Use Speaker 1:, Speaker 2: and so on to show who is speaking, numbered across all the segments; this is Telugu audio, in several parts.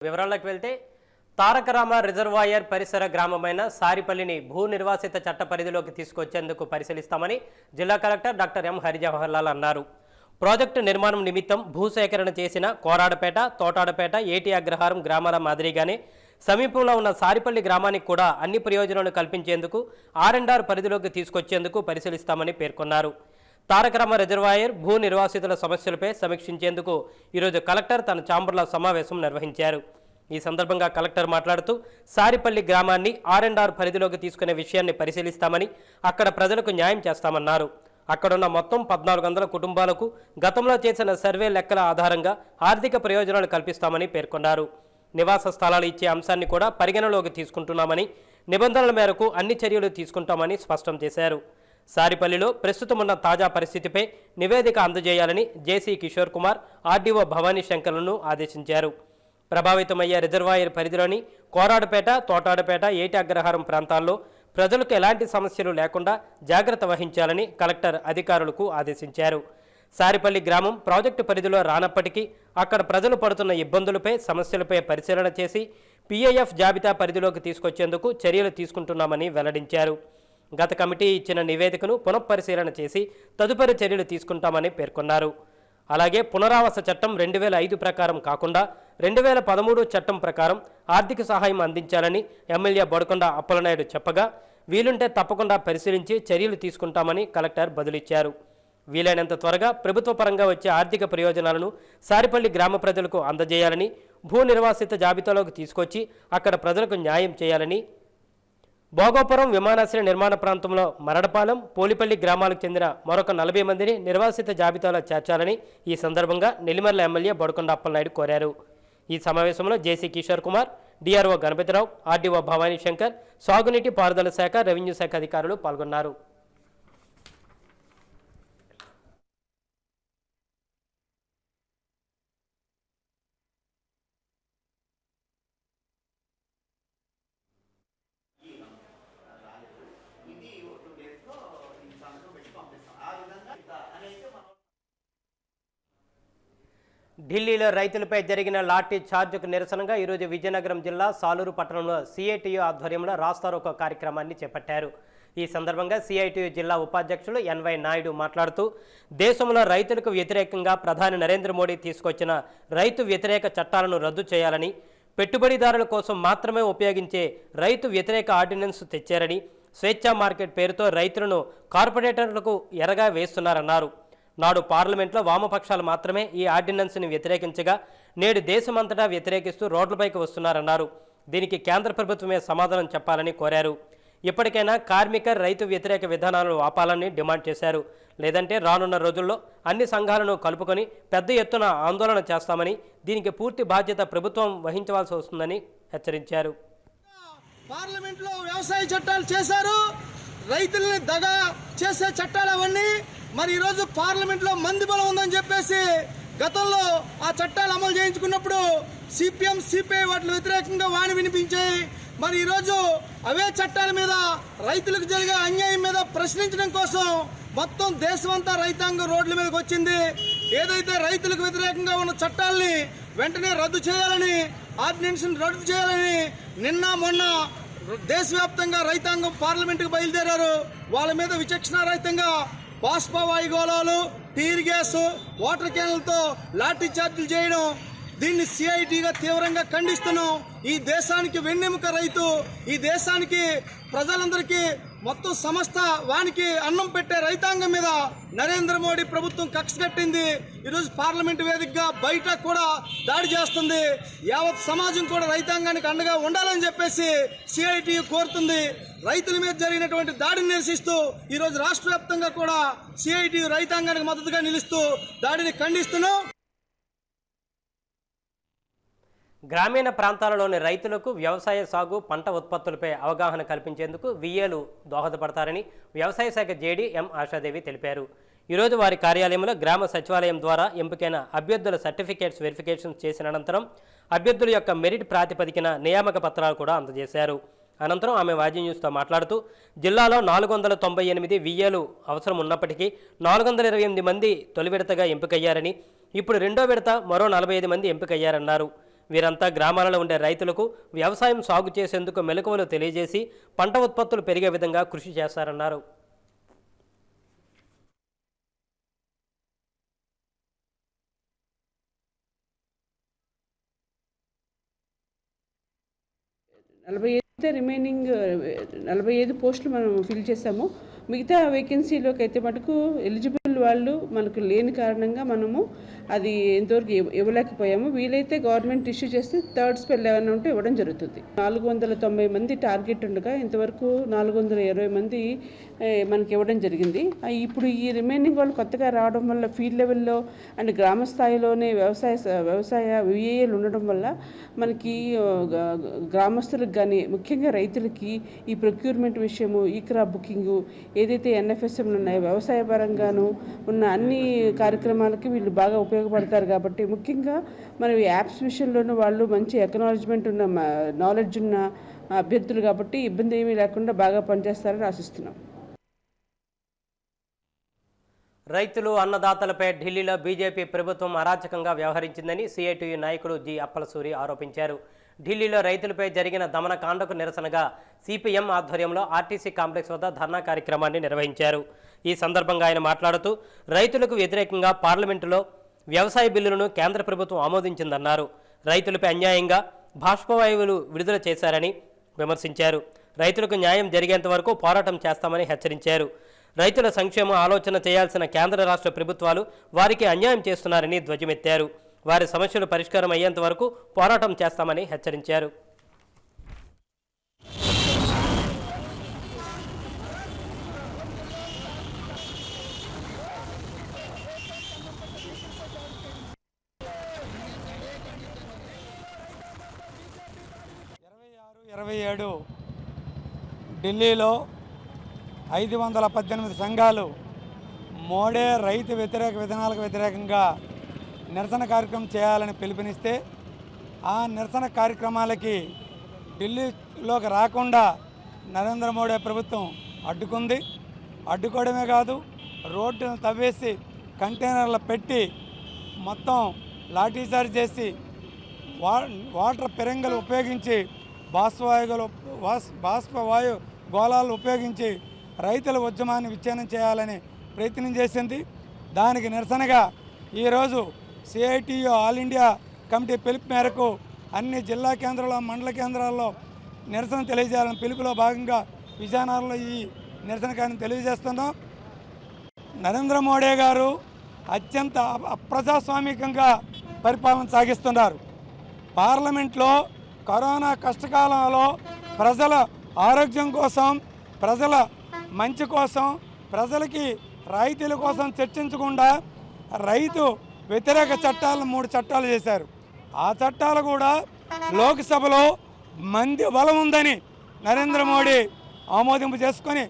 Speaker 1: వివరాల్లోకి వెళ్తే తారకరామ రిజర్వాయర్ పరిసర గ్రామమైన సారిపల్లిని భూ నిర్వాసిత చట్ట పరిధిలోకి తీసుకొచ్చేందుకు పరిశీలిస్తామని జిల్లా కలెక్టర్ డాక్టర్ ఎం హరిజవహర్లాల్ అన్నారు. ప్రాజెక్టు నిర్మాణం నిమిత్తం భూసేకరణ చేసిన కోరాడపేట, తోటాడపేట, ఏటి అగ్రహారం గ్రామాల మాదిరిగానే సమీపంలో ఉన్న సారిపల్లి గ్రామానికి కూడా అన్ని ప్రయోజనాలు కల్పించేందుకు R&R పరిధిలోకి తీసుకొచ్చేందుకు పరిశీలిస్తామని పేర్కొన్నారు. తారకరామ రిజర్వాయర్ భూ నిర్వాసితుల సమస్యలపై సమీక్షించేందుకు ఈరోజు కలెక్టర్ తన ఛాంబర్ల సమావేశం నిర్వహించారు. ఈ సందర్భంగా కలెక్టర్ మాట్లాడుతూ సారిపల్లి గ్రామాన్ని R&R పరిధిలోకి తీసుకునే విషయాన్ని పరిశీలిస్తామని, అక్కడ ప్రజలకు న్యాయం చేస్తామన్నారు. అక్కడున్న మొత్తం 1400 కుటుంబాలకు గతంలో చేసిన సర్వే లెక్కల ఆధారంగా ఆర్థిక ప్రయోజనాలు కల్పిస్తామని పేర్కొన్నారు. నివాస స్థలాలు ఇచ్చే అంశాన్ని కూడా పరిగణలోకి తీసుకుంటున్నామని, నిబంధనల మేరకు అన్ని చర్యలు తీసుకుంటామని స్పష్టం చేశారు. సారిపల్లిలో ప్రస్తుతం ఉన్న తాజా పరిస్థితిపై నివేదిక అందజేయాలని జేసీ కిషోర్ కుమార్ ఆర్డీఓ భవానీ శంకర్లను ఆదేశించారు. ప్రభావితమయ్యే రిజర్వాయర్ పరిధిలోని కోరాడపేట, తోటాడపేట, ఏటి అగ్రహారం ప్రాంతాల్లో ప్రజలకు ఎలాంటి సమస్యలు లేకుండా జాగ్రత్త వహించాలని కలెక్టర్ అధికారులకు ఆదేశించారు. సారిపల్లి గ్రామం ప్రాజెక్టు పరిధిలో రానప్పటికీ అక్కడ ప్రజలు పడుతున్న ఇబ్బందులపై, సమస్యలపై పరిశీలన చేసి PIF జాబితా పరిధిలోకి తీసుకొచ్చేందుకు చర్యలు తీసుకుంటున్నామని వెల్లడించారు. గత కమిటీ ఇచ్చిన నివేదికను పునఃపరిశీలన చేసి తదుపరి చర్యలు తీసుకుంటామని పేర్కొన్నారు. అలాగే పునరావాస చట్టం 2005 ప్రకారం కాకుండా 2013 చట్టం ప్రకారం ఆర్థిక సహాయం అందించాలని ఎమ్మెల్యే బొడకొండ అప్పలనాయుడు చెప్పగా, వీలుంటే తప్పకుండా పరిశీలించి చర్యలు తీసుకుంటామని కలెక్టర్ బదులిచ్చారు. వీలైనంత త్వరగా ప్రభుత్వ పరంగా వచ్చే ఆర్థిక ప్రయోజనాలను సారిపల్లి గ్రామ ప్రజలకు అందజేయాలని, భూ నిర్వాసిత జాబితాలోకి తీసుకొచ్చి అక్కడ ప్రజలకు న్యాయం చేయాలని, భోగాపురం విమానాశ్రయ నిర్మాణ ప్రాంతంలో మరడపాలెం, పోలిపల్లి గ్రామాలకు చెందిన మరొక 40 మందిని నిర్వాసిత జాబితాలో చేర్చాలని ఈ సందర్భంగా నెల్లిమర్ల ఎమ్మెల్యే బొడకొండ అప్పలనాయుడు కోరారు. ఈ సమావేశంలో జేసీ కిషోర్ కుమార్, డిఆర్ఓ గణపతిరావు, ఆర్డీఓ భవానీ శంకర్, సాగునీటి పారుదల శాఖ, రెవెన్యూ శాఖ అధికారులు పాల్గొన్నారు. ఢిల్లీలో రైతులపై జరిగిన లాఠీ చార్జ్కు నిరసనగా ఈరోజు విజయనగరం జిల్లా సాలూరు పట్టణంలో CITU ఆధ్వర్యంలో రాస్తారోకో కార్యక్రమాన్ని చేపట్టారు. ఈ సందర్భంగా CITU జిల్లా ఉపాధ్యక్షులు NY నాయుడు మాట్లాడుతూ, దేశంలో రైతులకు వ్యతిరేకంగా ప్రధాని నరేంద్ర మోడీ తీసుకొచ్చిన రైతు వ్యతిరేక చట్టాలను రద్దు చేయాలని, పెట్టుబడిదారుల కోసం మాత్రమే ఉపయోగించే రైతు వ్యతిరేక ఆర్డినెన్స్ తెచ్చారని, స్వేచ్ఛా మార్కెట్ పేరుతో రైతులను కార్పొరేటర్లకు ఎరగా వేస్తున్నారన్నారు. నాడు పార్లమెంట్లో వామపక్షాలు మాత్రమే ఈ ఆర్డినెన్స్ని వ్యతిరేకించగా నేడు దేశమంతటా వ్యతిరేకిస్తూ రోడ్లపైకి వస్తున్నారన్నారు. దీనికి కేంద్ర ప్రభుత్వమే సమాధానం చెప్పాలని కోరారు. ఇప్పటికైనా కార్మిక, రైతు వ్యతిరేక విధానాలను ఆపాలని డిమాండ్ చేశారు. లేదంటే రానున్న రోజుల్లో అన్ని సంఘాలను కలుపుకొని పెద్ద ఎత్తున ఆందోళన చేస్తామని, దీనికి పూర్తి బాధ్యత ప్రభుత్వం వహించవలసి వస్తుందని హెచ్చరించారు.
Speaker 2: పార్లమెంట్లో వ్యవసాయ చట్టాలు చేశారు, రైతుల్ని దగా చేసే చట్టాలు అవన్నీ. మరి ఈరోజు పార్లమెంట్లో మంది బలం ఉందని చెప్పేసి గతంలో ఆ చట్టాలు అమలు చేయించుకున్నప్పుడు CPM, CPI వాటి వ్యతిరేకంగా వాణి వినిపించాయి. మరి ఈరోజు అవే చట్టాల మీద రైతులకు జరిగే అన్యాయం మీద ప్రశ్నించడం కోసం మొత్తం దేశమంతా రైతాంగం రోడ్ల మీదకి వచ్చింది. ఏదైతే రైతులకు వ్యతిరేకంగా ఉన్న చట్టాలని వెంటనే రద్దు చేయాలని, ఆర్డినెన్స్ రద్దు చేయాలని నిన్న మొన్న దేశవ్యాప్తంగా రైతాంగం పార్లమెంటుకు బయలుదేరారు. వాళ్ళ మీద విచక్షణారహితంగా బాష్పవాయుగోళాలు, టీర్ గ్యాస్, వాటర్ క్యాన్లతో లాఠీ చార్జీలు చేయడం, దీన్ని CITగా తీవ్రంగా ఖండిస్తున్నాం. ఈ దేశానికి వెన్నెముక రైతు, ఈ దేశానికి ప్రజలందరికీ మొత్తం సమస్త వానికి అన్నం పెట్టే రైతాంగం మీద నరేంద్ర మోడీ ప్రభుత్వం కక్ష కట్టింది. ఈరోజు పార్లమెంటు వేదికగా బయట కూడా దాడి చేస్తుంది. యావత్ సమాజం కూడా రైతాంగానికి అండగా ఉండాలని చెప్పేసి CITU కోరుతుంది. రైతుల మీద జరిగినటువంటి దాడిని నిరసిస్తూ ఈరోజు రాష్ట్ర వ్యాప్తంగా కూడా CITU రైతాంగానికి మద్దతుగా నిలుస్తూ దాడిని ఖండిస్తున్నాం.
Speaker 1: గ్రామీణ ప్రాంతాలలోని రైతులకు వ్యవసాయ సాగు, పంట ఉత్పత్తులపై అవగాహన కల్పించేందుకు VAలు దోహదపడతారని వ్యవసాయ శాఖ JD M ఆశాదేవి తెలిపారు. ఈరోజు వారి కార్యాలయంలో గ్రామ సచివాలయం ద్వారా ఎంపికైన అభ్యర్థుల సర్టిఫికేట్స్ వెరిఫికేషన్ చేసిన అనంతరం అభ్యర్థుల యొక్క మెరిట్ ప్రాతిపదికన నియామక పత్రాలు కూడా అందజేశారు. అనంతరం ఆమె వాజీ న్యూస్తో మాట్లాడుతూ, జిల్లాలో 498 VAలు అవసరం ఉన్నప్పటికీ 428 మంది తొలి విడతగా ఎంపికయ్యారని, ఇప్పుడు రెండో విడత మరో 45 మంది ఎంపికయ్యారన్నారు. వీరంతా గ్రామాలలో ఉండే రైతులకు వ్యవసాయం సాగు చేసేందుకు మెలకువలు తెలియజేసి పంట ఉత్పత్తులు పెరిగే విధంగా కృషి చేస్తారన్నారు.
Speaker 3: రిమైనింగ్ 45 పోస్టులు మనం ఫిల్ చేసాము. మిగతా వేకెన్సీలోకి అయితే మటుకు ఎలిజిబుల్ వాళ్ళు మనకు లేని కారణంగా మనము అది ఎంతవరకు ఇవ్వలేకపోయాము. వీలైతే గవర్నమెంట్ ఇష్యూ చేస్తే థర్డ్ స్పెల్ ఏమైనా ఉంటే ఇవ్వడం జరుగుతుంది. 490 మంది టార్గెట్ ఉండగా ఇంతవరకు 420 మంది మనకి ఇవ్వడం జరిగింది. ఇప్పుడు ఈ రిమైనింగ్ వాళ్ళు కొత్తగా రావడం వల్ల ఫీల్డ్ లెవెల్లో అండ్ గ్రామ స్థాయిలోనే వ్యవసాయ విఏఏలు ఉండడం వల్ల మనకి గ్రామస్తులకు కానీ ముఖ్యంగా రైతులకి ఈ ప్రొక్యూర్మెంట్ విషయము, ఈ క్రాప్ బుకింగు, ఏదైతే ఎన్ఎఫ్ఎస్ఎంలు ఉన్నాయో వ్యవసాయ పరంగాను ఉన్న అన్ని కార్యక్రమాలకి వీళ్ళు బాగా ఉపయోగపడతారు. కాబట్టి ముఖ్యంగా మన యాప్స్ విషయంలోనూ వాళ్ళు మంచి ఎకనాలజ్మెంట్ ఉన్న నాలెడ్జ్ ఉన్న అభ్యర్థులు కాబట్టి ఇబ్బంది ఏమీ లేకుండా బాగా పనిచేస్తారని ఆశిస్తున్నాం.
Speaker 1: రైతులు అన్నదాతలపై ఢిల్లీలో బీజేపీ ప్రభుత్వం అరాచకంగా వ్యవహరించిందని సిఐటియు నాయకుడు జి అప్పలసూరి ఆరోపించారు. ఢిల్లీలో రైతులపై జరిగిన దమనకాండకు నిరసనగా సిపిఎం ఆధ్వర్యంలో ఆర్టీసీ కాంప్లెక్స్ వద్ద ధర్నా కార్యక్రమాన్ని నిర్వహించారు. ఈ సందర్భంగా ఆయన మాట్లాడుతూ రైతులకు వ్యతిరేకంగా పార్లమెంటులో వ్యవసాయ బిల్లులను కేంద్ర ప్రభుత్వం ఆమోదించిందన్నారు. రైతులపై అన్యాయంగా బాష్పవాయువులు విడుదల చేశారని విమర్శించారు. రైతులకు న్యాయం జరిగేంత వరకు పోరాటం చేస్తామని హెచ్చరించారు. రైతుల సంక్షేమం ఆలోచన చేయాల్సిన కేంద్ర రాష్ట్ర ప్రభుత్వాలు వారికి అన్యాయం చేస్తున్నారని ధ్వజమెత్తారు. వారి సమస్యలు పరిష్కారం అయ్యేంత వరకు పోరాటం చేస్తామని హెచ్చరించారు.
Speaker 4: ఢిల్లీలో 518 సంఘాలు మోడీ రైతు వ్యతిరేక విధానాలకు వ్యతిరేకంగా నిరసన కార్యక్రమం చేయాలని పిలుపునిస్తే ఆ నిరసన కార్యక్రమాలకి ఢిల్లీలోకి రాకుండా నరేంద్ర మోడీ ప్రభుత్వం అడ్డుకుంది. అడ్డుకోవడమే కాదు, రోడ్డును తవ్వేసి కంటైనర్లు పెట్టి మొత్తం లాఠీచార్జ్ చేసి వాటర్ పెరంగలు ఉపయోగించి బాష్పవాయు గోళాలు ఉపయోగించి రైతుల ఉద్యమాన్ని విచ్ఛిన్నం చేయాలని ప్రయత్నం చేసింది. దానికి నిరసనగా ఈరోజు సిఐటియు ఆల్ ఇండియా కమిటీ పిలుపు మేరకు అన్ని జిల్లా కేంద్రాల్లో, మండల కేంద్రాల్లో నిరసన తెలియజేయాలని పిలుపులో భాగంగా విజయనగరంలో ఈ నిరసన కార్యక్రమం తెలియజేస్తున్నాం. నరేంద్ర మోడీ గారు అత్యంత అప్రజాస్వామికంగా పరిపాలన సాగిస్తున్నారు. పార్లమెంట్లో కరోనా కష్టకాలంలో ప్రజల ఆరోగ్యం కోసం, ప్రజల మంచి కోసం, ప్రజలకి రైతుల కోసం చర్చించకుండా రైతు వ్యతిరేక చట్టాలను 3 చట్టాలు చేశారు. ఆ చట్టాలు కూడా లోక్సభలో మంది బలం ఉందని నరేంద్ర మోడీ ఆమోదింపు చేసుకొని.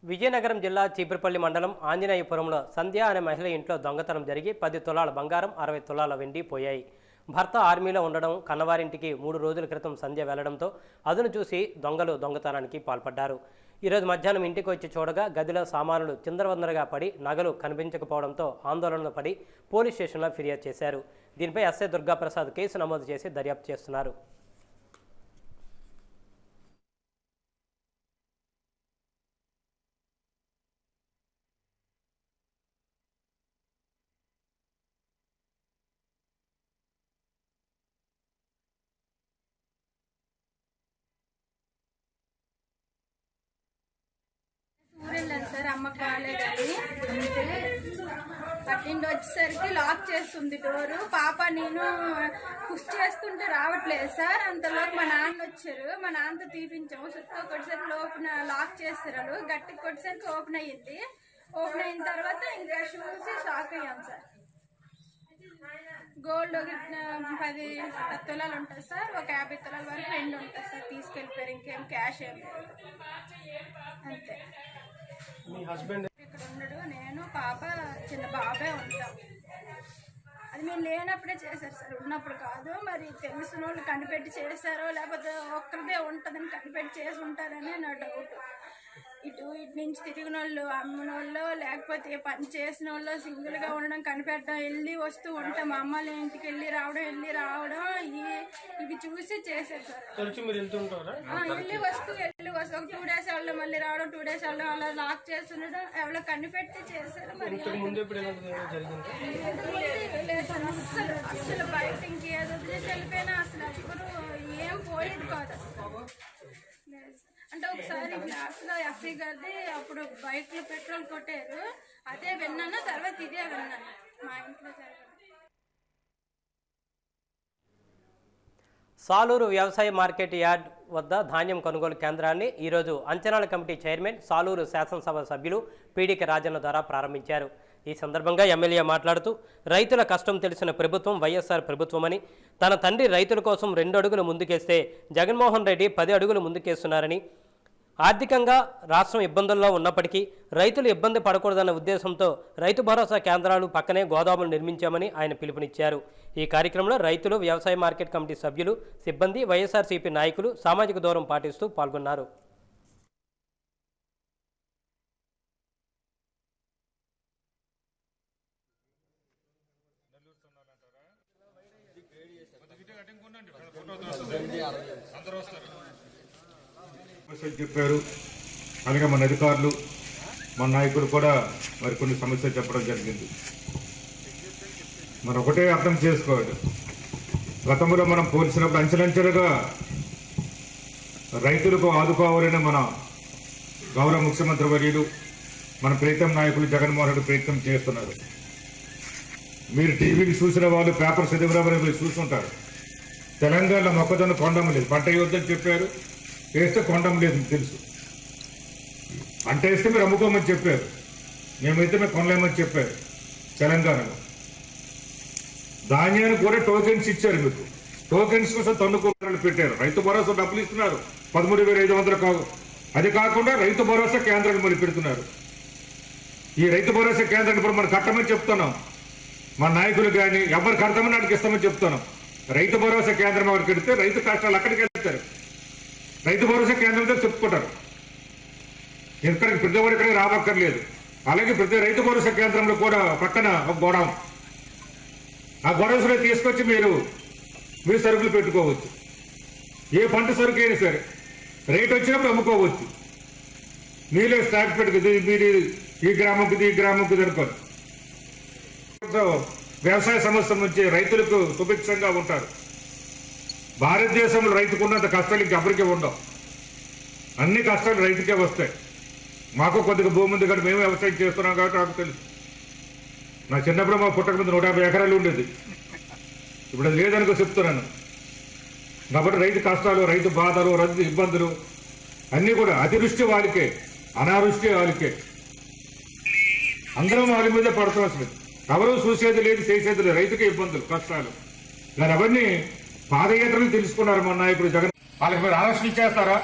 Speaker 1: విజయనగరం జిల్లా చీపురుపల్లి మండలం ఆంజనేయపురంలో సంధ్య అనే మహిళ ఇంట్లో దొంగతనం జరిగి 10 తులాల బంగారం, 60 తులాల వెండి పోయాయి. భర్త ఆర్మీలో ఉండడం, కన్నవారింటికి 3 రోజుల క్రితం సంధ్య వెళ్లడంతో అదును చూసి దొంగలు దొంగతనానికి పాల్పడ్డారు. ఈరోజు మధ్యాహ్నం ఇంటికి వచ్చి చూడగా గదిలో సామానులు చిందరవందరగా పడి నగలు కనిపించకపోవడంతో ఆందోళన పడి పోలీస్ స్టేషన్లో ఫిర్యాదు చేశారు. దీనిపై ఎస్ఐ దుర్గాప్రసాద్ కేసు నమోదు చేసి దర్యాప్తు చేస్తున్నారు.
Speaker 5: సార్ అమ్మ కాలేదని అట్టిండి వచ్చేసరికి లాక్ చేస్తుంది డోరు. పాప నేను పుష్ చేస్తుంటే రావట్లేదు సార్. అంతలోకి మా నాన్న వచ్చారు. మా నాన్నతో తీపించాము. సుత్తో కొట్టేసరికి లోపల లాక్ చేస్తారు. గట్టికి కొట్టేసరికి ఓపెన్ అయ్యింది. ఓపెన్ అయిన తర్వాత ఇంకా చూసి షాక్ అయ్యాం సార్. గోల్డ్ 10 తులాలు ఉంటుంది సార్. ఒక 50 తులాల వరకు వెండి ఉంటుంది సార్. తీసుకెళ్ళిపోయారు. ఇంకేం క్యాష్ ఏం లేదు. అంతే. ఇక్కడ ఉండడు. నేను పాప చిన్న బాబే ఉంటాం. అది మేము లేనప్పుడే చేశారు సార్, ఉన్నప్పుడు కాదు. మరి తెలిసిన వాళ్ళు కనిపెట్టి చేశారో లేకపోతే ఒక్కరిదే ఉంటుందని కనిపెట్టి చేసి ఉంటారని నా డౌట్. ఇటు నుంచి తిరిగిన వాళ్ళు, అమ్మిన వాళ్ళు, లేకపోతే పని చేసిన వాళ్ళు, సింగిల్గా ఉండడం, కనిపెట్టడం, వెళ్ళి వస్తూ ఉంటాం. మా అమ్మాళ్ళ ఇంటికి వెళ్ళి రావడం ఇవి చూసి చేశారు సార్. వెళ్ళి వస్తూ ఒక 2 days వెళ్ళడం, మళ్ళీ రావడం, 2 days వెళ్ళడం, అలా లాక్ చేస్తుండడం, ఎవరో కనిపెట్టి చేశారు. మరి లేదు సార్, అస్సలు బయట ఇంకేదో వదిలేసి వెళ్ళిపోయినా అసలు ఎవరు ఏం పోయేది కాదు అసలు. అంటే ఒకసారి గ్లాస్లో ఎఫ్ఐ గారిది అప్పుడు బైక్లో పెట్రోల్ కొట్టారు, అదే విన్నాను. తర్వాత ఇదే విన్నాను మా ఇంట్లో జరగదు.
Speaker 1: సాలూరు వ్యవసాయ మార్కెట్ యార్డ్ వద్ద ధాన్యం కొనుగోలు కేంద్రాన్ని ఈరోజు అంచనాల కమిటీ చైర్మన్, సాలూరు శాసనసభ సభ్యులు పీడీకే రాజన్న ద్వారా ప్రారంభించారు. ఈ సందర్భంగా ఎమ్మెల్యే మాట్లాడుతూ రైతుల కష్టం తెలిసిన ప్రభుత్వం వైఎస్ఆర్ ప్రభుత్వమని, తన తండ్రి రైతుల కోసం 2 అడుగులు ముందుకేస్తే జగన్మోహన్ రెడ్డి 10 అడుగులు ముందుకేస్తున్నారని, ఆర్థికంగా రాష్ట్రం ఇబ్బందుల్లో ఉన్నప్పటికీ రైతులు ఇబ్బంది పడకూడదన్న ఉద్దేశంతో రైతు భరోసా కేంద్రాలు పక్కనే గోదాములు నిర్మించామని ఆయన పిలుపునిచ్చారు. ఈ కార్యక్రమంలో రైతులు, వ్యవసాయ మార్కెట్ కమిటీ సభ్యులు, సిబ్బంది, వైఎస్ఆర్సీపీ నాయకులు సామాజిక దూరం పాటిస్తూ పాల్గొన్నారు.
Speaker 6: చెప్పారు. అలాగే మన అధికారులు, మన నాయకులు కూడా మరికొన్ని సమస్యలు చెప్పడం జరిగింది. మనం ఒకటే అర్థం చేసుకోవాలి, గతంలో మనం పోల్చినప్పుడు అంచెలంచెలుగా రైతులకు ఆదుకోవాలని మన గౌరవ ముఖ్యమంత్రి వర్యులు, మన ప్రీతం నాయకులు జగన్మోహన్ రెడ్డి ప్రయత్నం చేస్తున్నారు. మీరు టీవీకి చూసిన వాళ్ళు, పేపర్ చదివిన వాళ్ళు మీరు చూస్తుంటారు. తెలంగాణలో మొక్కజొన్న కొండం లేదు, పంట యోధని చెప్పారు, వేస్తే కొండం లేదు తెలుసు. పంట వేస్తే మీరు అమ్ముకోమని చెప్పారు, మేమైతే మేము కొనలేమని చెప్పారు. తెలంగాణలో ధాన్యాన్ని కూడా టోకెన్స్ ఇచ్చారు. మీకు టోకెన్స్ కోసం తన్నుకోవడాలు పెట్టారు. రైతు భరోసా డబ్బులు ఇస్తున్నారు, 13,500 కాదు. అది కాకుండా రైతు భరోసా కేంద్రాలు మళ్ళీ పెడుతున్నారు. ఈ రైతు భరోసా కేంద్రాన్ని ఇప్పుడు మనం కట్టమని చెప్తున్నాం. మన నాయకులు కానీ ఎవరు కడతామని అక్కడికి ఇస్తామని చెప్తున్నాం. రైతు భరోసా కేంద్రం ఎవరికి పెడితే రైతు కష్టాలు అక్కడికి వెళ్తారు. రైతు భరోసా కేంద్రంతో చెప్పుకుంటారు. ఇక్కడికి ప్రతి ఒక్కరు ఇక్కడికి రావక్కర్లేదు. అలాగే ప్రతి రైతు భరోసా కేంద్రంలో కూడా పక్కన ఒక గోడౌన్, ఆ గోడౌన్స్లో తీసుకొచ్చి మీరు సరుకులు పెట్టుకోవచ్చు. ఏ పంట సరుకు అయినా సరే రేట్ వచ్చినప్పుడు అమ్ముకోవచ్చు. మీరే స్టాక్ పెట్టుకుంది, మీరు ఈ గ్రామంకి అనుకోండి. వ్యవసాయ సమస్యల నుంచి రైతులకు సుభిక్షంగా ఉంటారు. భారతదేశంలో రైతుకున్నంత కష్టాలు ఇంకెవరికీ ఉండవు. అన్ని కష్టాలు రైతుకే వస్తాయి. మాకు కొద్దిగా భూమి ఉంది కానీ మేము వ్యవసాయం చేస్తున్నాం కాబట్టి నాకు తెలుసు. నా చిన్నప్పుడు మా పుట్టక మీద 150 ఎకరాలు ఉండేది. ఇప్పుడు అది లేదనుకో చెప్తున్నాను. కాబట్టి రైతు కష్టాలు, రైతు బాధలు, రైతు ఇబ్బందులు అన్నీ కూడా అతివృష్టి వాళ్ళకే, అనావృష్టి వాళ్ళకే, అందరం వాళ్ళ మీద పడుతున్నారు. ఎవరు చూసేది లేదు, చేసేది లేదు. రైతుకే ఇబ్బందులు, కష్టాలు. కానీ అవన్నీ పాదయాత్రలు తెలుసుకున్నారు మన నాయకుడు జగన్. వాళ్ళకి మీరు ఆలోచన ఇచ్చేస్తారా?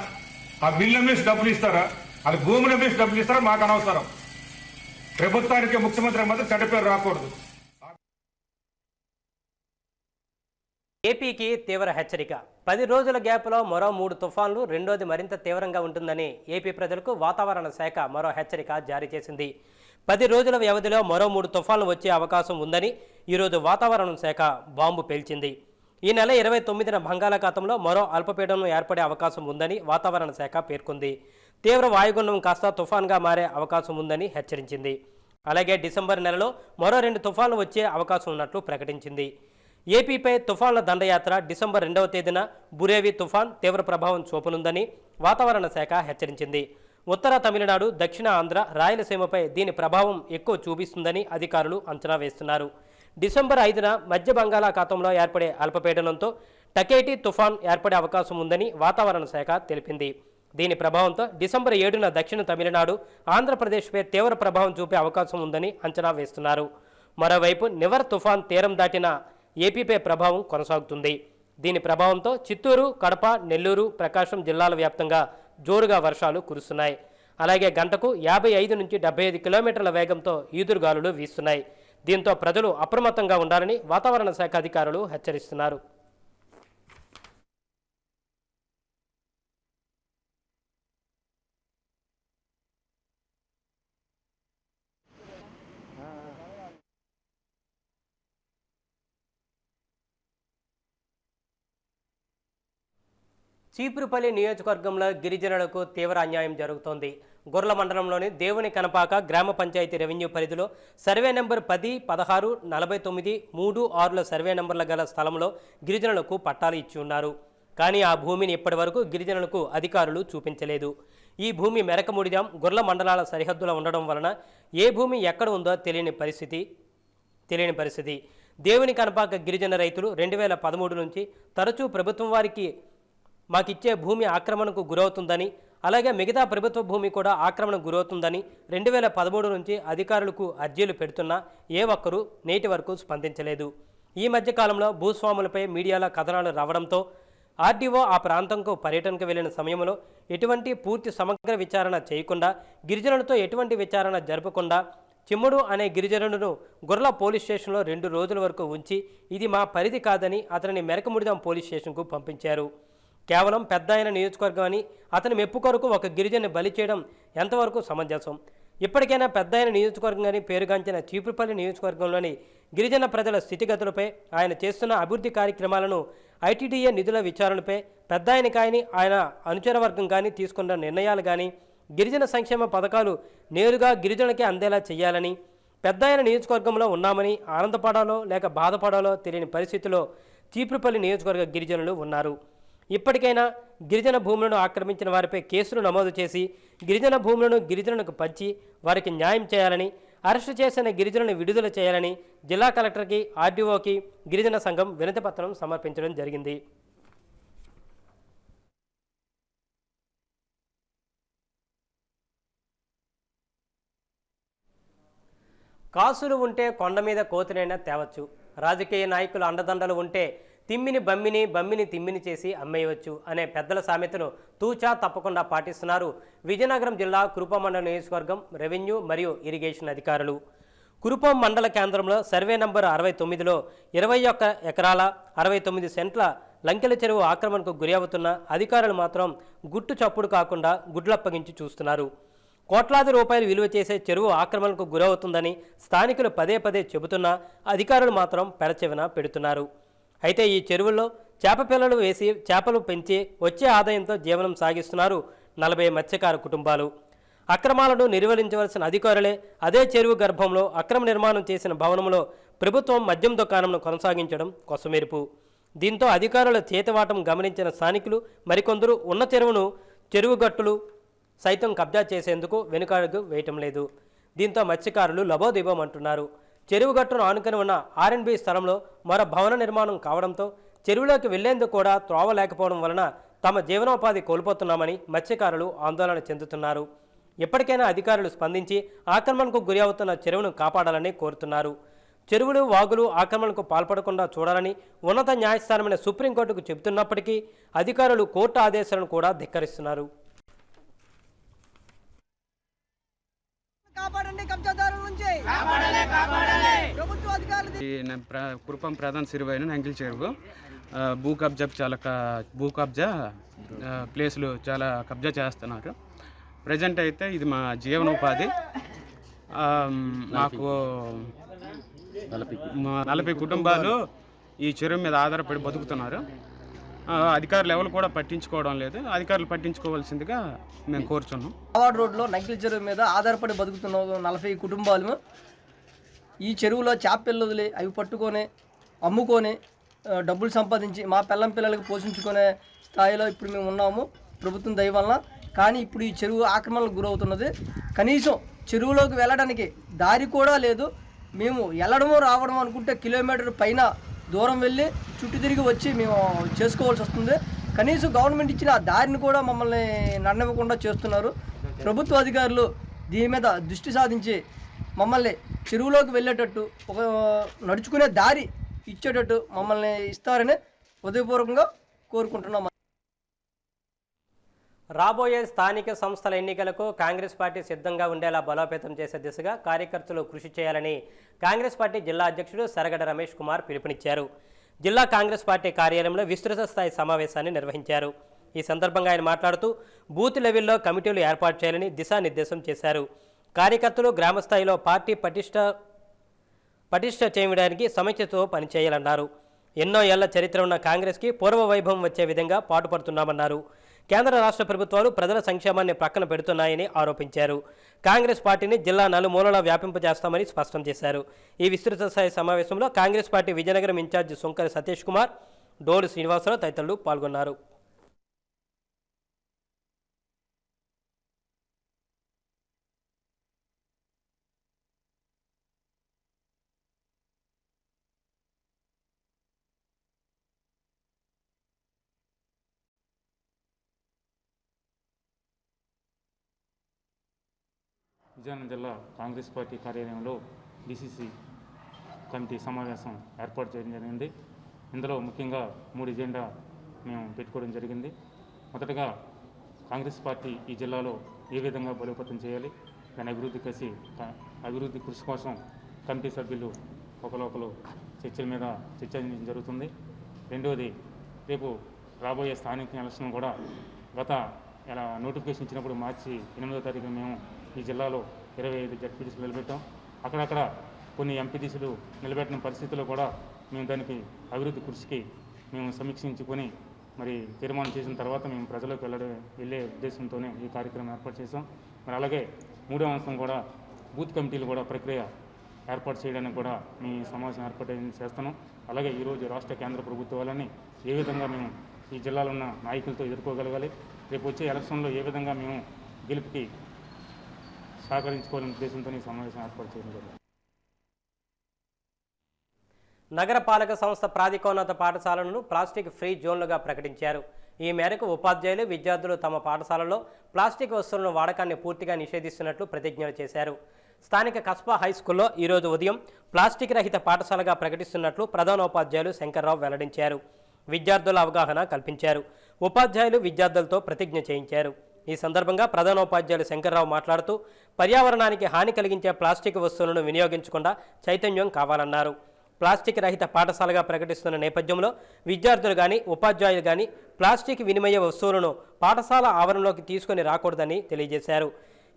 Speaker 6: ఆ బిల్లు అమ్మేసి డబ్బులు ఇస్తారా? వాళ్ళ భూములు అమ్మేసి డబ్బులు ఇస్తారా? మాకు అనవసరం. ప్రభుత్వానికి, ముఖ్యమంత్రి మాత్రం చెడ్డ పేరు రాకూడదు.
Speaker 1: ఏపీకి తీవ్ర హెచ్చరిక. 10 రోజుల గ్యాప్లో మరో 3 తుఫాన్లు, రెండోది మరింత తీవ్రంగా ఉంటుందని ఏపీ ప్రజలకు వాతావరణ శాఖ మరో హెచ్చరిక జారీ చేసింది. 10 రోజుల వ్యవధిలో మరో 3 తుఫాన్లు వచ్చే అవకాశం ఉందని ఈరోజు వాతావరణ శాఖ బాంబు పేల్చింది. ఈ నెల 29న బంగాళాఖాతంలో మరో అల్పపీడనం ఏర్పడే అవకాశం ఉందని వాతావరణ శాఖ పేర్కొంది. తీవ్ర వాయుగుండం కాస్త తుఫాన్గా మారే అవకాశం ఉందని హెచ్చరించింది. అలాగే డిసెంబర్ నెలలో మరో 2 తుఫాన్లు వచ్చే అవకాశం ఉన్నట్లు ప్రకటించింది. ఏపీపై తుఫాన్ల దండయాత్ర డిసెంబర్ 2వ తేదీన బురేవి తుఫాన్ తీవ్ర ప్రభావం చూపనుందని వాతావరణ శాఖ హెచ్చరించింది. ఉత్తర తమిళనాడు, దక్షిణ ఆంధ్ర, రాయలసీమపై దీని ప్రభావం ఎక్కువ చూపిస్తుందని అధికారులు అంచనా వేస్తున్నారు. డిసెంబర్ 5న మధ్య బంగాళాఖాతంలో ఏర్పడే అల్పపీడనంతో టకేటి తుఫాన్ ఏర్పడే అవకాశం ఉందని వాతావరణ శాఖ తెలిపింది. దీని ప్రభావంతో డిసెంబర్ 7న దక్షిణ తమిళనాడు, ఆంధ్రప్రదేశ్పై తీవ్ర ప్రభావం చూపే అవకాశం ఉందని అంచనా వేస్తున్నారు. మరోవైపు నివర్ తుఫాన్ తీరం దాటిన ఏపీపై ప్రభావం కొనసాగుతుంది. దీని ప్రభావంతో చిత్తూరు, కడప, నెల్లూరు, ప్రకాశం జిల్లాల వ్యాప్తంగా జోరుగా వర్షాలు కురుస్తున్నాయి. అలాగే గంటకు 55 నుంచి 75 కిలోమీటర్ల వేగంతో ఈదురుగాలులు వీస్తున్నాయి. దీంతో ప్రజలు అప్రమత్తంగా ఉండాలని వాతావరణ శాఖ అధికారులు హెచ్చరిస్తున్నారు. చీపురుపల్లి నియోజకవర్గంలో గిరిజనులకు తీవ్ర అన్యాయం జరుగుతోంది. గొర్ల మండలంలోని దేవుని కనపాక గ్రామ పంచాయతీ రెవెన్యూ పరిధిలో సర్వే నెంబర్ 10, 16, 49, 3, 6ల సర్వే నెంబర్ల గల స్థలంలో గిరిజనులకు పట్టాలు ఇచ్చి ఉన్నారు. కానీ ఆ భూమిని ఇప్పటి వరకు గిరిజనులకు అధికారులు చూపించలేదు. ఈ భూమి మెరకముడిజాం గొర్ల మండలాల సరిహద్దులో ఉండడం వలన ఏ భూమి ఎక్కడ ఉందో తెలియని పరిస్థితి. దేవుని కనపాక గిరిజన రైతులు 2013 నుంచి తరచూ ప్రభుత్వం వారికి మాకిచ్చే భూమి ఆక్రమణకు గురవుతుందని, అలాగే మిగతా ప్రభుత్వ భూమి కూడా ఆక్రమణకు గురవుతుందని 2013 నుంచి అధికారులకు అర్జీలు పెడుతున్నా ఏ ఒక్కరూ నేటి వరకు స్పందించలేదు. ఈ మధ్యకాలంలో భూస్వాములపై మీడియాలో కథనాలు రావడంతో ఆర్డీఓ ఆ ప్రాంతంకు పర్యటనకు వెళ్లిన సమయంలో ఎటువంటి పూర్తి సమగ్ర విచారణ చేయకుండా, గిరిజనులతో ఎటువంటి విచారణ జరపకుండా చిమ్ముడు అనే గిరిజనులను గొర్ల పోలీస్ స్టేషన్లో 2 రోజుల వరకు ఉంచి ఇది మా పరిధి కాదని అతనిని మెరకముడిదాం పోలీస్ స్టేషన్కు పంపించారు. కేవలం పెద్ద ఆయన నియోజకవర్గం అని అతని మెప్పు కొరకు ఒక గిరిజన్ని బలి చేయడం ఎంతవరకు సమంజసం? ఇప్పటికైనా పెద్ద ఆయన నియోజకవర్గంగాని పేరుగాంచిన చీపురుపల్లి నియోజకవర్గంలోని గిరిజన ప్రజల స్థితిగతులపై, ఆయన చేస్తున్న అభివృద్ధి కార్యక్రమాలను, ఐటీడీఏ నిధుల విచారణపై పెద్ద ఆయన కానీ ఆయన అనుచర వర్గం కానీ తీసుకున్న నిర్ణయాలు కానీ, గిరిజన సంక్షేమ పథకాలు నేరుగా గిరిజనులకే అందేలా చేయాలని, పెద్ద ఆయన నియోజకవర్గంలో ఉన్నామని ఆనందపడాలో లేక బాధపడాలో తెలియని పరిస్థితిలో చీపురుపల్లి నియోజకవర్గ గిరిజనులు ఉన్నారు. ఇప్పటికైనా గిరిజన భూములను ఆక్రమించిన వారిపై కేసులు నమోదు చేసి గిరిజన భూములను గిరిజనులకు పంచి వారికి న్యాయం చేయాలని, అరెస్టు చేసిన గిరిజనులను విడుదల చేయాలని జిల్లా కలెక్టర్కి, ఆర్డీఓకి గిరిజన సంఘం వినతిపత్రం సమర్పించడం జరిగింది. కాసులు ఉంటే కొండ మీద కోతినైనా తేవచ్చు. రాజకీయ నాయకుల అండదండలు ఉంటే తిమ్మిని బమ్మిని తిమ్మిని చేసి అమ్మేయవచ్చు అనే పెద్దల సామెతను తూచా తప్పకుండా పాటిస్తున్నారు విజయనగరం జిల్లా కురుపాం మండల నియోజకవర్గం రెవెన్యూ మరియు ఇరిగేషన్ అధికారులు. కురుపాం మండల కేంద్రంలో సర్వే నంబర్ 69లో 21 ఎకరాల 69 సెంట్ల లంకెల చెరువు ఆక్రమణకు గురి అవుతున్న అధికారులు మాత్రం గుట్టు చప్పుడు కాకుండా గుడ్లప్పగించి చూస్తున్నారు. కోట్లాది రూపాయలు విలువ చేసే చెరువు ఆక్రమణకు గురవుతుందని స్థానికులు పదే చెబుతున్నా అధికారులు మాత్రం పెడచెవిన పెడుతున్నారు. అయితే ఈ చెరువుల్లో చేప పిల్లలు వేసి చేపలు పెంచి వచ్చే ఆదాయంతో జీవనం సాగిస్తున్నారు 40 మత్స్యకార కుటుంబాలు. అక్రమాలను నిర్వహించవలసిన అధికారులే అదే చెరువు గర్భంలో అక్రమ నిర్మాణం చేసిన భవనంలో ప్రభుత్వం మద్యం దుకాణంను కొనసాగించడం కొసమెరుపు. దీంతో అధికారుల చేతివాటం గమనించిన స్థానికులు మరికొందరు ఉన్న చెరువు గట్టులు సైతం కబ్జా చేసేందుకు వెనుకడుగు వేయటం లేదు. దీంతో మత్స్యకారులు లబోదిబోమంటున్నారు. చెరువు గట్టును ఆనుకొని ఉన్న R&B స్థలంలో మరో భవన నిర్మాణం కావడంతో చెరువులోకి వెళ్లేందుకు కూడా త్రోవ లేకపోవడం వలన తమ జీవనోపాధి కోల్పోతున్నామని మత్స్యకారులు ఆందోళన చెందుతున్నారు. ఎప్పటికైనా అధికారులు స్పందించి ఆక్రమణకు గురి అవుతున్న చెరువును కాపాడాలని కోరుతున్నారు. చెరువులు, వాగులు ఆక్రమణకు పాల్పడకుండా చూడాలని ఉన్నత న్యాయస్థానమైన సుప్రీంకోర్టుకు చెబుతున్నప్పటికీ అధికారులు కోర్టు ఆదేశాలను కూడా ధిక్కరిస్తున్నారు.
Speaker 7: కురుపాం ప్రధాన సిరువైన నంగిల్ చెరువు భూ కబ్జా ప్లేసులు చాలా కబ్జా చేస్తున్నారు. ప్రజెంట్ అయితే ఇది మా జీవనోపాధి. మాకు 40 కుటుంబాలు ఈ చెరువు మీద ఆధారపడి బతుకుతున్నారు. అధికారులు ఎవరు కూడా పట్టించుకోవడం లేదు. అధికారులు పట్టించుకోవాల్సిందిగా మేము కోరుచున్నాం.
Speaker 8: ఆవాడ్ రోడ్లో నంకిల్ చెరువు మీద ఆధారపడి బతుకుతున్న 40 కుటుంబాలు ఈ చెరువులో చేపలు వదిలి అవి పట్టుకొని అమ్ముకొని డబ్బులు సంపాదించి మా పిల్లలకు పోషించుకునే స్థాయిలో ఇప్పుడు మేము ఉన్నాము ప్రభుత్వం దయ వలన. కానీ ఇప్పుడు ఈ చెరువు ఆక్రమణకు గురవుతున్నది. కనీసం చెరువులోకి వెళ్ళడానికి దారి కూడా లేదు. మేము వెళ్ళడము రావడం అనుకుంటే కిలోమీటర్ పైన దూరం వెళ్ళి చుట్టూ తిరిగి వచ్చి మేము చేసుకోవాల్సి వస్తుంది. కనీసం గవర్నమెంట్ ఇచ్చిన ఆ దారిని కూడా మమ్మల్ని నడనివ్వకుండా చేస్తున్నారు. ప్రభుత్వ అధికారులు దీని మీద దృష్టి సాధించి మమ్మల్ని చెరువులోకి వెళ్ళేటట్టు ఒక నడుచుకునే దారి ఇచ్చేటట్టు మమ్మల్ని ఇస్తారని హృదయపూర్వకంగా కోరుకుంటున్నాం.
Speaker 1: రాబోయే స్థానిక సంస్థల ఎన్నికలకు కాంగ్రెస్ పార్టీ సిద్ధంగా ఉండేలా బలోపేతం చేసే దిశగా కార్యకర్తలు కృషి చేయాలని కాంగ్రెస్ పార్టీ జిల్లా అధ్యక్షుడు సరగడ రమేష్ కుమార్ పిలుపునిచ్చారు. జిల్లా కాంగ్రెస్ పార్టీ కార్యాలయంలో విస్తృత స్థాయి సమావేశాన్ని నిర్వహించారు. ఈ సందర్భంగా ఆయన మాట్లాడుతూ బూత్ లెవెల్లో కమిటీలు ఏర్పాటు చేయాలని దిశానిర్దేశం చేశారు. కార్యకర్తలు గ్రామస్థాయిలో పార్టీ పటిష్ట చేయడానికి సమీక్షతో పనిచేయాలన్నారు. ఎన్నో ఏళ్ల చరిత్ర ఉన్న కాంగ్రెస్కి పూర్వ వైభవం వచ్చే విధంగా పాటుపడుతున్నామన్నారు. కేంద్ర రాష్ట్ర ప్రభుత్వాలు ప్రజల సంక్షేమాన్ని ప్రక్కన పెడుతున్నాయని ఆరోపించారు. కాంగ్రెస్ పార్టీని జిల్లా నలుమూలలా వ్యాపింపజేస్తామని స్పష్టం చేశారు. ఈ విస్తృత స్థాయి సమావేశంలో కాంగ్రెస్ పార్టీ విజయనగరం ఇన్ఛార్జి సుంకరి సతీష్ కుమార్, డోలు శ్రీనివాసరావు తదితరులు పాల్గొన్నారు.
Speaker 9: విజయనగరం జిల్లా కాంగ్రెస్ పార్టీ కార్యాలయంలో డిసిసి కమిటీ సమావేశం ఏర్పాటు చేయడం జరిగింది. ఇందులో ముఖ్యంగా 3 ఎజెండా మేము పెట్టుకోవడం జరిగింది. మొదటగా కాంగ్రెస్ పార్టీ ఈ జిల్లాలో ఏ విధంగా బలోపేతం చేయాలి, దాని అభివృద్ధి కృషి కోసం కమిటీ సభ్యులు ఒకరు చర్చల మీద చర్చించడం జరుగుతుంది. రెండవది, రేపు రాబోయే స్థానిక ఎలక్షన్ కూడా గత నోటిఫికేషన్ ఇచ్చినప్పుడు మార్చి 8వ తారీఖున మేము ఈ జిల్లాలో 25 జడ్పీటీసీలు నిలబెట్టాం. అక్కడక్కడ కొన్ని ఎంపీటీసీలు నిలబెట్టిన పరిస్థితుల్లో కూడా మేము దానికి అభివృద్ధి కృషికి మేము సమీక్షించుకొని మరి తీర్మానం చేసిన తర్వాత మేము ప్రజలకు వెళ్ళే ఉద్దేశంతోనే ఈ కార్యక్రమం ఏర్పాటు చేసాం. మరి అలాగే 3వ అంశం కూడా బూత్ కమిటీలు కూడా ప్రక్రియ ఏర్పాటు చేయడానికి కూడా మీ సమావేశం ఏర్పాటు చేస్తున్నాం. అలాగే ఈరోజు రాష్ట్ర కేంద్ర ప్రభుత్వాలని ఏ విధంగా మేము ఈ జిల్లాలో ఉన్న నాయకులతో ఎదుర్కోగలగాలి, రేపు వచ్చే ఎలక్షన్లో ఏ విధంగా మేము గెలుపుకి సహకరించుకోవాలనే ఉద్దేశంతో ఈ సమావేశం ఏర్పాటు చేయడం జరిగింది.
Speaker 1: నగరపాలక సంస్థ ప్రాధికోన్నత పాఠశాలలను ప్లాస్టిక్ ఫ్రీ జోన్లుగా ప్రకటించారు. ఈ మేరకు ఉపాధ్యాయులు, విద్యార్థులు తమ పాఠశాలలో ప్లాస్టిక్ వస్తువులను వాడకాన్ని పూర్తిగా నిషేధిస్తున్నట్లు ప్రతిజ్ఞలు చేశారు. స్థానిక కస్బా హైస్కూల్లో ఈరోజు ఉదయం ప్లాస్టిక్ రహిత పాఠశాలగా ప్రకటిస్తున్నట్లు ప్రధానోపాధ్యాయులు శంకర్రావు వెల్లడించారు. విద్యార్థుల అవగాహన కల్పించారు. ఉపాధ్యాయులు విద్యార్థులతో ప్రతిజ్ఞ చేయించారు. ఈ సందర్భంగా ప్రధానోపాధ్యాయులు శంకర్రావు మాట్లాడుతూ పర్యావరణానికి హాని కలిగించే ప్లాస్టిక్ వస్తువులను వినియోగించకుండా చైతన్యం కావాలన్నారు. ప్లాస్టిక్ రహిత పాఠశాలగా ప్రకటిస్తున్న నేపథ్యంలో విద్యార్థులు కానీ ఉపాధ్యాయులు కానీ ప్లాస్టిక్ వినిమయ వస్తువులను పాఠశాల ఆవరణలోకి తీసుకొని రాకూడదని తెలియజేశారు.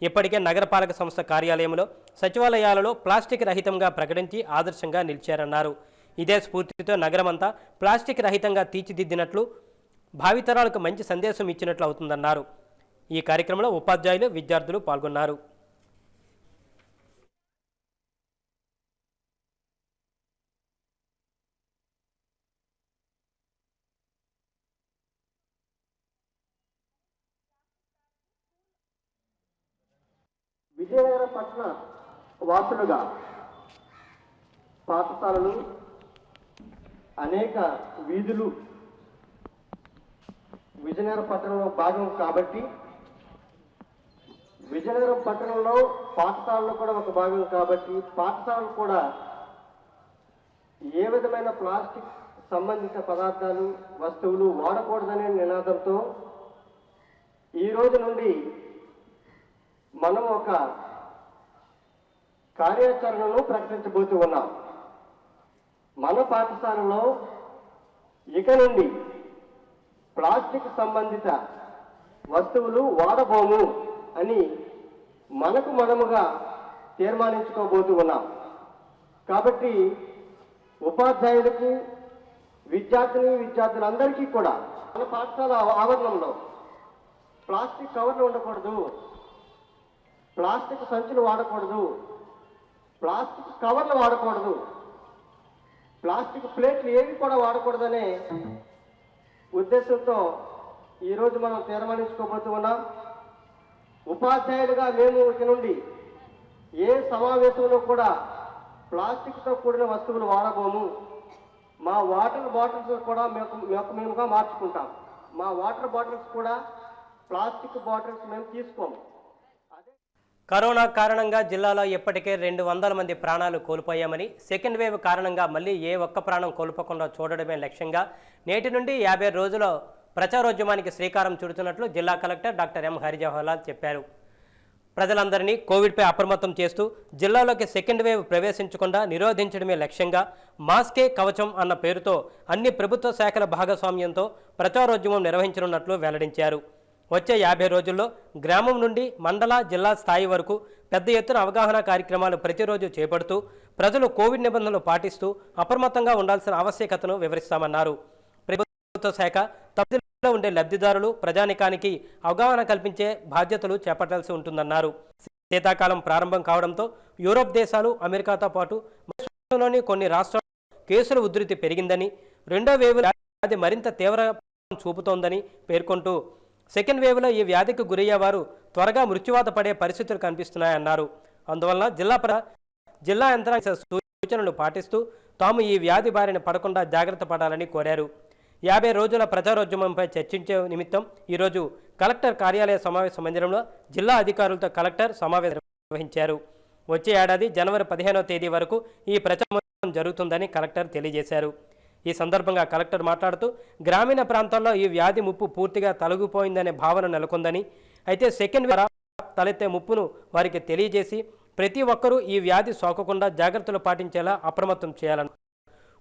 Speaker 1: ఇప్పటికే నగరపాలక సంస్థ కార్యాలయంలో, సచివాలయాలలో ప్లాస్టిక్ రహితంగా ప్రకటించి ఆదర్శంగా నిలిచారన్నారు. ఇదే స్ఫూర్తితో నగరమంతా ప్లాస్టిక్ రహితంగా తీర్చిదిద్దినట్లు, భావితరాలకు మంచి సందేశం ఇచ్చినట్లు అవుతుందన్నారు. ఈ కార్యక్రమంలో ఉపాధ్యాయులు, విద్యార్థులు పాల్గొన్నారు.
Speaker 10: విజయనగరం పట్టణ వాసులుగా పాఠశాలలు, అనేక వీధులు విజయనగరం పట్టణంలో భాగం కాబట్టి విజయనగరం పట్టణంలో పాఠశాలలో కూడా ఒక భాగం కాబట్టి పాఠశాలలు కూడా ఏ విధమైన ప్లాస్టిక్ సంబంధిత పదార్థాలు, వస్తువులు వాడకూడదనే నినాదంతో ఈ రోజు నుండి మనం ఒక కార్యాచరణను ప్రకటించబోతూ ఉన్నాం. మన పాఠశాలలో ఇక నుండి ప్లాస్టిక్ సంబంధిత వస్తువులు వాడబోము అని మనముగా తీర్మానించుకోబోతూ ఉన్నాం. కాబట్టి ఉపాధ్యాయులకు, విద్యార్థులందరికీ కూడా మన పాఠశాల ఆవరణంలో ప్లాస్టిక్ కవర్లు ఉండకూడదు, ప్లాస్టిక్ సంచులు వాడకూడదు, ప్లాస్టిక్ కవర్లు వాడకూడదు, ప్లాస్టిక్ ప్లేట్లు ఏవి కూడా వాడకూడదనే ఉద్దేశంతో ఈరోజు మనం తీర్మానించుకోబోతూ ఉన్నాం. ఉపాధ్యాయులుగా మేము ఇక నుండి ఏ సమావేశంలో కూడా ప్లాస్టిక్తో కూడిన వస్తువులు వాడబోము. మా వాటర్ బాటిల్స్ కూడా మేముగా మార్చుకుంటాం. మా వాటర్ బాటిల్స్ కూడా ప్లాస్టిక్ బాటిల్స్ మేము తీసుకోము.
Speaker 1: కరోనా కారణంగా జిల్లాలో ఇప్పటికే 200 మంది ప్రాణాలు కోల్పోయామని, సెకండ్ వేవ్ కారణంగా మళ్ళీ ఏ ఒక్క ప్రాణం కోల్పోకుండా చూడడమే లక్ష్యంగా నేటి నుండి 50 రోజుల ప్రచారోద్యమానికి శ్రీకారం చుడుతున్నట్లు జిల్లా కలెక్టర్ డాక్టర్ ఎం హరిజవహర్లాల్ చెప్పారు. ప్రజలందరినీ కోవిడ్పై అప్రమత్తం చేస్తూ జిల్లాలోకి సెకండ్ వేవ్ ప్రవేశించకుండా నిరోధించడమే లక్ష్యంగా మాస్కే కవచం అన్న పేరుతో అన్ని ప్రభుత్వ శాఖల భాగస్వామ్యంతో ప్రచారోద్యమం నిర్వహించనున్నట్లు వెల్లడించారు. వచ్చే 50 రోజుల్లో గ్రామం నుండి మండల జిల్లా స్థాయి వరకు పెద్ద ఎత్తున అవగాహన కార్యక్రమాలు ప్రతిరోజు చేపడుతూ ప్రజలు కోవిడ్ నిబంధనలు పాటిస్తూ అప్రమత్తంగా ఉండాల్సిన ఆవశ్యకతను వివరిస్తామన్నారు. ప్రభుత్వ శాఖ తప్పులో ఉండే లబ్ధిదారులు ప్రజానికానికి అవగాహన కల్పించే బాధ్యతలు చేపట్టాల్సి ఉంటుందన్నారు. శీతాకాలం ప్రారంభం కావడంతో యూరోప్ దేశాలు, అమెరికాతో పాటు దేశంలోని కొన్ని రాష్ట్రాల్లో కేసుల ఉధృతి పెరిగిందని, రెండో వేవ్ వ్యాధి మరింత తీవ్ర చూపుతోందని పేర్కొంటూ సెకండ్ వేవ్లో ఈ వ్యాధికి గురయ్యే వారు త్వరగా మృత్యువాత పడే పరిస్థితులు కనిపిస్తున్నాయన్నారు. అందువల్ల జిల్లా యంత్రాంగ సూచనలు పాటిస్తూ తాము ఈ వ్యాధి బారిన పడకుండా జాగ్రత్త పడాలని కోరారు. 50 రోజుల ప్రజారోద్యమంపై చర్చించే నిమిత్తం ఈరోజు కలెక్టర్ కార్యాలయ సమావేశ మందిరంలో జిల్లా అధికారులతో కలెక్టర్ సమావేశం నిర్వహించారు. వచ్చే ఏడాది జనవరి 15వ తేదీ వరకు ఈ ప్రచారం జరుగుతుందని కలెక్టర్ తెలియజేశారు. ఈ సందర్భంగా కలెక్టర్ మాట్లాడుతూ గ్రామీణ ప్రాంతాల్లో ఈ వ్యాధి ముప్పు పూర్తిగా తొలగిపోయిందనే భావన నెలకొందని, అయితే సెకండ్ వేవ్ తలెత్తే ముప్పును వారికి తెలియజేసి ప్రతి ఒక్కరూ ఈ వ్యాధి సోకకుండా జాగ్రత్తలు పాటించేలా అప్రమత్తం చేయాలన్నారు.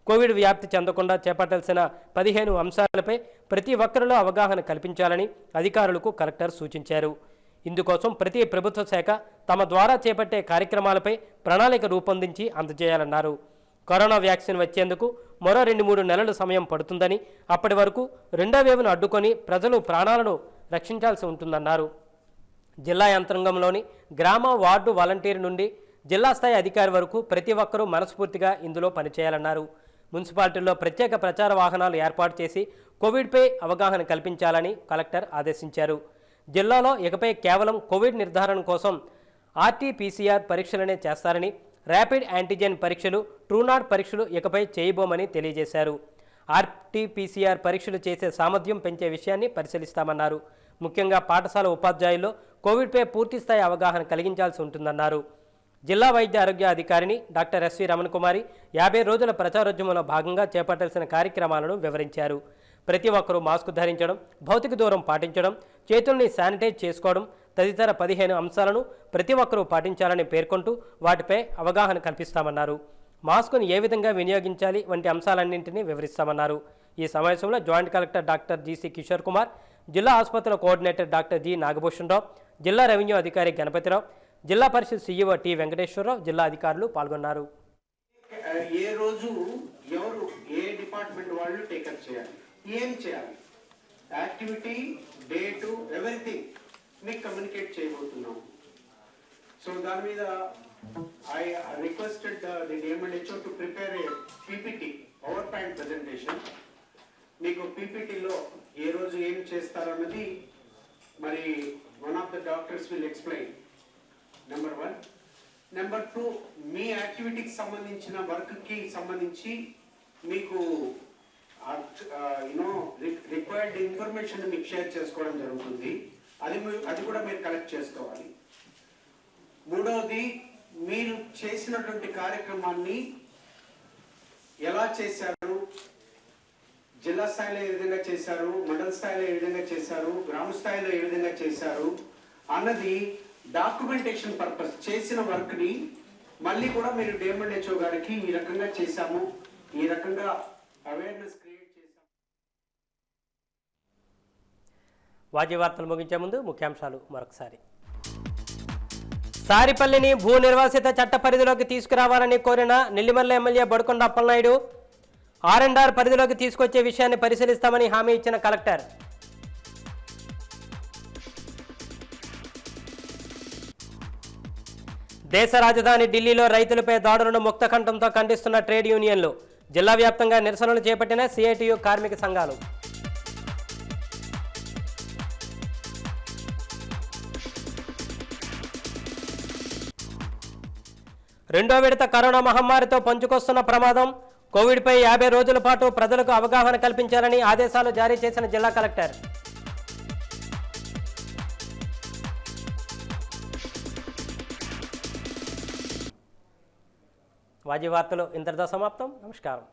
Speaker 1: కోవిడ్ వ్యాప్తి చెందకుండా చేపట్టాల్సిన 15 అంశాలపై ప్రతి ఒక్కరిలో అవగాహన కల్పించాలని అధికారులకు కలెక్టర్ సూచించారు. ఇందుకోసం ప్రతి ప్రభుత్వ శాఖ తమ ద్వారా చేపట్టే కార్యక్రమాలపై ప్రణాళిక రూపొందించి అందజేయాలన్నారు. కరోనా వ్యాక్సిన్ వచ్చేందుకు మరో 2-3 నెలల సమయం పడుతుందని, అప్పటి వరకు రెండో వేవ్ను అడ్డుకొని ప్రజలు ప్రాణాలను రక్షించాల్సి ఉంటుందన్నారు. జిల్లా యంత్రాంగంలోని గ్రామ వార్డు వాలంటీర్ నుండి జిల్లా స్థాయి అధికారి వరకు ప్రతి ఒక్కరూ మనస్ఫూర్తిగా ఇందులో పనిచేయాలన్నారు. మున్సిపాలిటీల్లో ప్రత్యేక ప్రచార వాహనాలు ఏర్పాటు చేసి కోవిడ్పై అవగాహన కల్పించాలని కలెక్టర్ ఆదేశించారు. జిల్లాలో ఇకపై కేవలం కోవిడ్ నిర్ధారణ కోసం RT-PCR పరీక్షలనే చేస్తారని, ర్యాపిడ్ యాంటీజెన్ పరీక్షలు, ట్రూనాట్ పరీక్షలు ఇకపై చేయబోమని తెలియజేశారు. RT-PCR పరీక్షలు చేసే సామర్థ్యం పెంచే విషయాన్ని పరిశీలిస్తామన్నారు. ముఖ్యంగా పాఠశాల ఉపాధ్యాయుల్లో కోవిడ్పై పూర్తిస్థాయి అవగాహన కలిగించాల్సి ఉంటుందన్నారు. జిల్లా వైద్య ఆరోగ్య అధికారిని డాక్టర్ SV రమణకుమారి 50 రోజుల ప్రచారోద్యమంలో భాగంగా చేపట్టాల్సిన కార్యక్రమాలను వివరించారు. ప్రతి ఒక్కరూ మాస్కు ధరించడం, భౌతిక దూరం పాటించడం, చేతుల్ని శానిటైజ్ చేసుకోవడం తదితర 15 అంశాలను ప్రతి ఒక్కరూ పాటించాలని పేర్కొంటూ వాటిపై అవగాహన కల్పిస్తామన్నారు. మాస్కును ఏ విధంగా వినియోగించాలి వంటి అంశాలన్నింటినీ వివరిస్తామన్నారు. ఈ సమావేశంలో joint collector doctor GC Kishore Kumar, జిల్లా ఆసుపత్రుల కోఆర్డినేటర్ డాక్టర్ G నాగభూషణరావు, జిల్లా రెవెన్యూ అధికారి గణపతిరావు, జిల్లా పరిషత్ CEO T వెంకటేశ్వరరావు, జిల్లా అధికారులు పాల్గొన్నారు.
Speaker 11: ఏ రోజు ఎవరు ఏ డిపార్ట్మెంట్ వాళ్ళు టేకప్ చేయాలి, ఏం చేయాలి, యాక్టివిటీ, డేటు, ఎవ్రీథింగ్ మీకు కమ్యూనికేట్ చేయబోతున్నాం. సో దాని మీద I requested the DMHO to prepare A PPT, power point presentation. మీకు PPTలో ఏ రోజు ఏం చేస్తారన్నది మరి one of the doctors will explain. Number 1. Number 2, మీ యాక్టివిటీకి సంబంధించిన వర్క్కి సంబంధించి మీకు రిక్వైర్డ్ ఇన్ఫర్మేషన్ మీకు షేర్ చేసుకోవడం జరుగుతుంది. అది కూడా మీరు కలెక్ట్ చేసుకోవాలి. 3వది, మీరు చేసినటువంటి కార్యక్రమాన్ని ఎలా చేశారు, జిల్లా స్థాయిలో ఏ విధంగా చేశారు, మండల స్థాయిలో ఏ విధంగా చేశారు, గ్రామ స్థాయిలో ఏ విధంగా చేశారు అన్నది డాక్యుమెంటేషన్ పర్పస్ చేసిన వర్క్ని మళ్ళీ కూడా మీరు DMHO గారికి ఈ రకంగా చేశాము, ఈ రకంగా అవేర్నెస్ క్రియేట్ చేశాము.
Speaker 1: వాజీ వార్తలు ముగించే ముందు ముఖ్యాంశాలు మరొకసారి. సారిపల్లిని భూ నిర్వాసిత చట్ట పరిధిలోకి తీసుకురావాలని కోరిన నెల్లిమల్ల ఎమ్మెల్యే బొడకొండ అప్పలనాయుడు, R&R పరిధిలోకి తీసుకొచ్చే విషయాన్ని పరిశీలిస్తామని హామీ ఇచ్చిన కలెక్టర్. దేశ రాజధాని ఢిల్లీలో రైతులపై దాడులను ముక్తకంఠంతో ఖండిస్తున్న ట్రేడ్ యూనియన్లు, జిల్లా వ్యాప్తంగా నిరసనలు చేపట్టిన CITU కార్మిక సంఘాలు. రెండో విడత కరోనా మహమ్మారితో పంచుకొస్తున్న ప్రమాదం, కోవిడ్పై 50 రోజుల పాటు ప్రజలకు అవగాహన కల్పించాలని ఆదేశాలు జారీ చేసిన జిల్లా కలెక్టర్. వాజీ వార్తలు ఇంతటితో సమాప్తం. నమస్కారం.